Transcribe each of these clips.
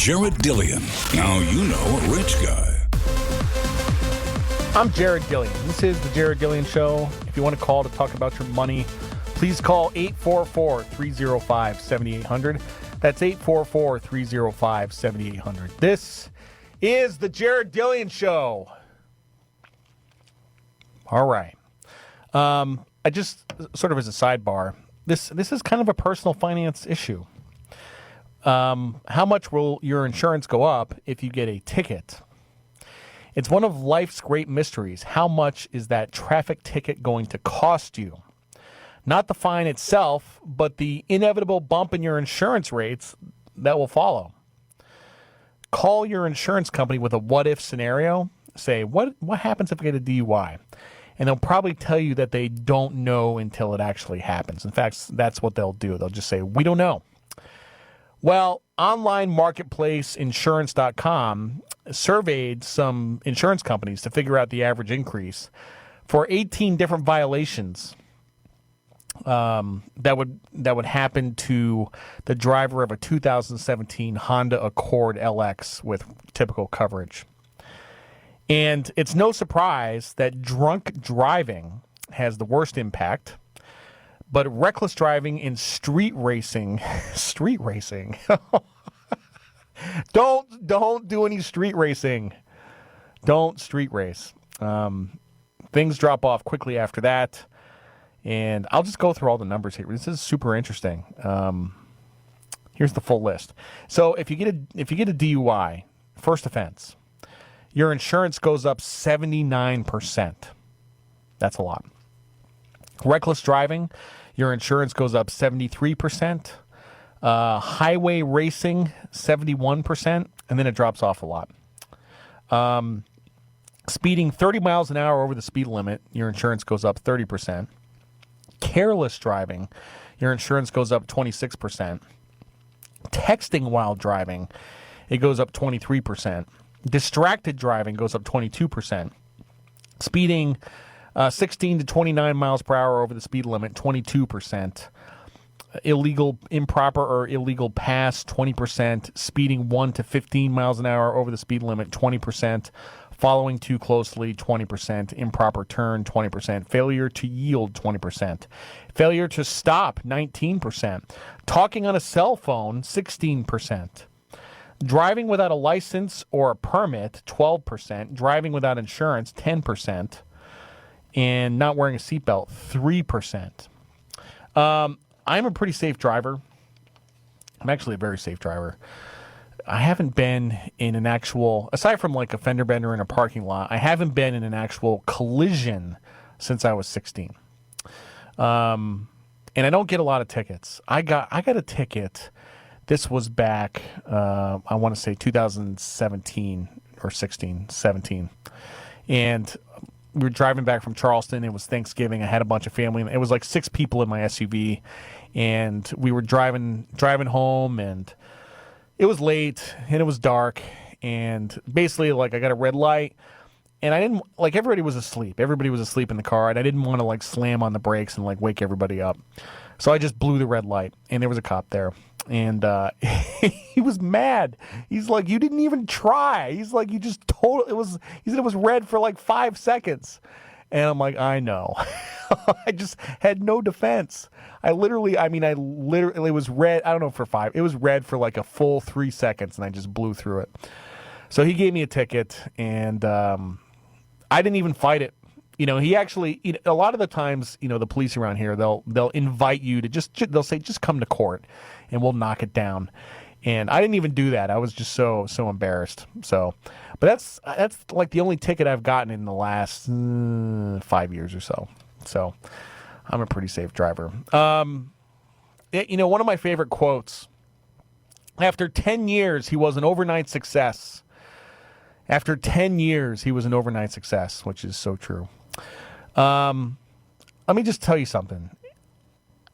Jared Dillian. Now you know a rich guy. I'm Jared Dillian. This is the Jared Dillian Show. If you want to call to talk about your money, please call 844-305-7800. That's 844-305-7800. This is the Jared Dillian Show. All right. I just, sort of as a sidebar, this is kind of a personal finance issue. How much will your insurance go up if you get a ticket? It's one of life's great mysteries. How much is that traffic ticket going to cost you? Not the fine itself, but the inevitable bump in your insurance rates that will follow. Call your insurance company with a what-if scenario. Say, what happens if I get a DUI? And they'll probably tell you that they don't know until it actually happens. In fact, that's what they'll do. They'll just say, we don't know. Well, online marketplace insurance.com surveyed some insurance companies to figure out the average increase for 18 different violations that would happen to the driver of a 2017 Honda Accord LX with typical coverage. And it's no surprise that drunk driving has the worst impact. But reckless driving in street racing, don't do any street racing. Don't street race. Things drop off quickly after that. And I'll just go through all the numbers here. This is super interesting. Here's the full list. So if you get a DUI, first offense, your insurance goes up 79%. That's a lot. Reckless driving, your insurance goes up 73%. Highway racing, 71%, and then it drops off a lot. Speeding 30 miles an hour over the speed limit, your insurance goes up 30%. Careless driving, your insurance goes up 26%. Texting while driving, it goes up 23%. Distracted driving goes up 22%. Speeding 16 to 29 miles per hour over the speed limit, 22%. Illegal, improper, or illegal pass, 20%. Speeding 1 to 15 miles an hour over the speed limit, 20%. Following too closely, 20%. Improper turn, 20%. Failure to yield, 20%. Failure to stop, 19%. Talking on a cell phone, 16%. Driving without a license or a permit, 12%. Driving without insurance, 10%. And not wearing a seatbelt, 3%. I'm a pretty safe driver. I'm actually a very safe driver. I haven't been in an actual, aside from like a fender bender in a parking lot, I haven't been in an actual collision since I was 16. And I don't get a lot of tickets. I got a ticket. This was back, I want to say 2017 or 17. And we were driving back from Charleston. It was Thanksgiving. I had a bunch of family. It was like 6 people in my SUV, and we were driving home, and it was late, and it was dark, and basically, like, I got a red light, and I didn't, like, everybody was asleep. Everybody was asleep in the car, and I didn't want to, like, slam on the brakes and, like, wake everybody up. So I just blew the red light, and there was a cop there. And he was mad. He's like, you didn't even try. He's like, you just told he said it was red for like 5 seconds. And I'm like, I know. I just had no defense. I literally, it was red. I don't know for 5. It was red for like a full 3 seconds, and I just blew through it. So he gave me a ticket, and I didn't even fight it. You know, he actually, a lot of the times, the police around here, they'll invite you to they'll say, just come to court and we'll knock it down. And I didn't even do that. I was just so embarrassed. So, but that's like the only ticket I've gotten in the last 5 years or so. So I'm a pretty safe driver. One of my favorite quotes, after 10 years, he was an overnight success. After 10 years, he was an overnight success, which is so true. Let me just tell you something.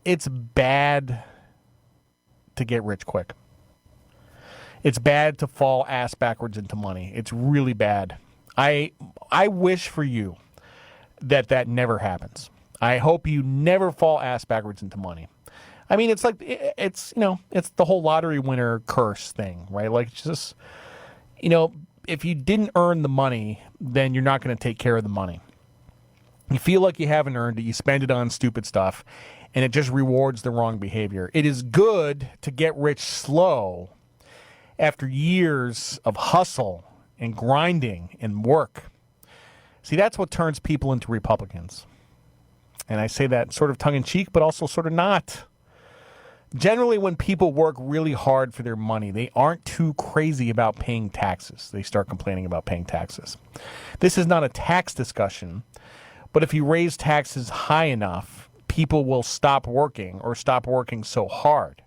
It's bad to get rich quick. It's bad to fall ass backwards into money. It's really bad. I wish for you that never happens. I hope you never fall ass backwards into money. I mean, it's like it's it's the whole lottery winner curse thing, right? Like it's just if you didn't earn the money, then you're not going to take care of the money. You feel like you haven't earned it, you spend it on stupid stuff, and it just rewards the wrong behavior. It is good to get rich slow after years of hustle and grinding and work. See, that's what turns people into Republicans. And I say that sort of tongue-in-cheek, but also sort of not. Generally, when people work really hard for their money, they aren't too crazy about paying taxes. They start complaining about paying taxes. This is not a tax discussion, but if you raise taxes high enough, people will stop working or stop working so hard.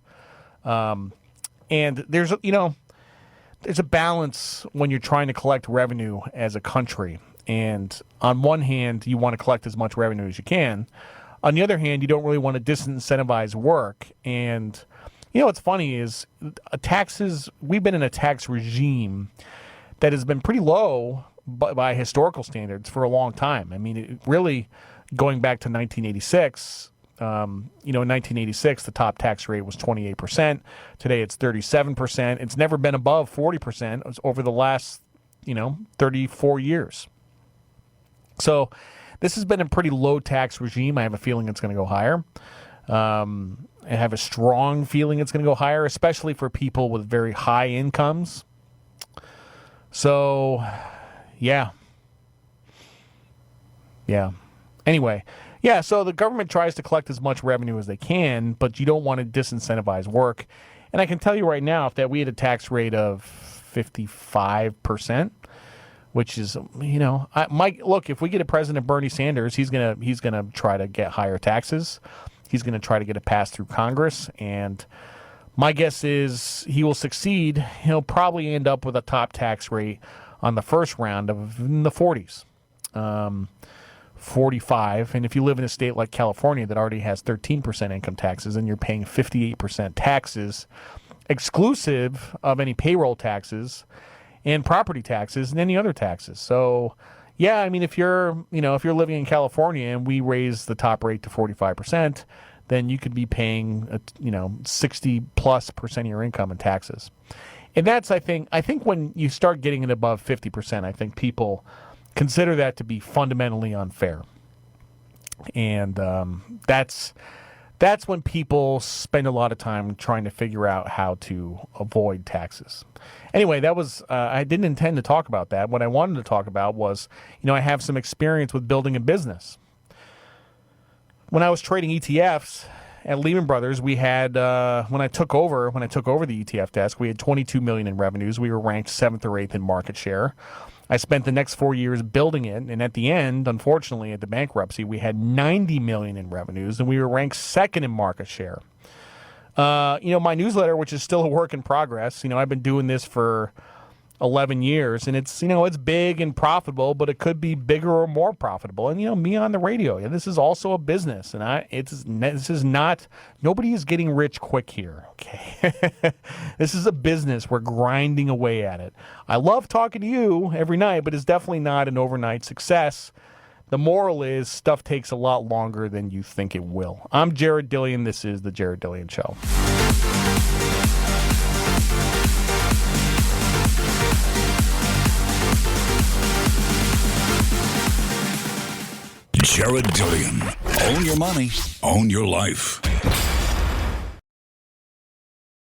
And there's a balance when you're trying to collect revenue as a country. And on one hand, you want to collect as much revenue as you can. On the other hand, you don't really want to disincentivize work. And, what's funny is taxes, we've been in a tax regime that has been pretty low by historical standards for a long time. I mean, it really, going back to 1986, in 1986, the top tax rate was 28%. Today, it's 37%. It's never been above 40% over the last, 34 years. So this has been a pretty low tax regime. I have a feeling it's going to go higher. I have a strong feeling it's going to go higher, especially for people with very high incomes. So, yeah. Anyway, so the government tries to collect as much revenue as they can, but you don't want to disincentivize work. And I can tell you right now, if we had a tax rate of 55%, which is, look, if we get a President Bernie Sanders, he's gonna try to get higher taxes. He's gonna try to get it passed through Congress, and my guess is he will succeed. He'll probably end up with a top tax rate on the first round of in the 40s, 45. And if you live in a state like California that already has 13% income taxes, and you're paying 58% taxes, exclusive of any payroll taxes and property taxes and any other taxes. So, yeah, I mean, if you're living in California and we raise the top rate to 45%, then you could be paying, 60+% of your income in taxes. And that's, I think when you start getting it above 50%, I think people consider that to be fundamentally unfair. And that's when people spend a lot of time trying to figure out how to avoid taxes. Anyway, that was I didn't intend to talk about that. What I wanted to talk about was, I have some experience with building a business. When I was trading ETFs at Lehman Brothers, we had when I took over the ETF desk, we had $22 million in revenues. We were ranked 7th or 8th in market share. I spent the next 4 years building it, and at the end, unfortunately, at the bankruptcy, we had $90 million in revenues, and we were ranked 2nd in market share. My newsletter, which is still a work in progress, I've been doing this for 11 years, and it's big and profitable, but it could be bigger or more profitable. And me on the radio, this is also a business, and nobody is getting rich quick here. Okay, this is a business. We're grinding away at it. I love talking to you every night, but it's definitely not an overnight success. The moral is stuff takes a lot longer than you think it will. I'm Jared Dillian. This is The Jared Dillian Show. Jared Dillian. Own your money. Own your life.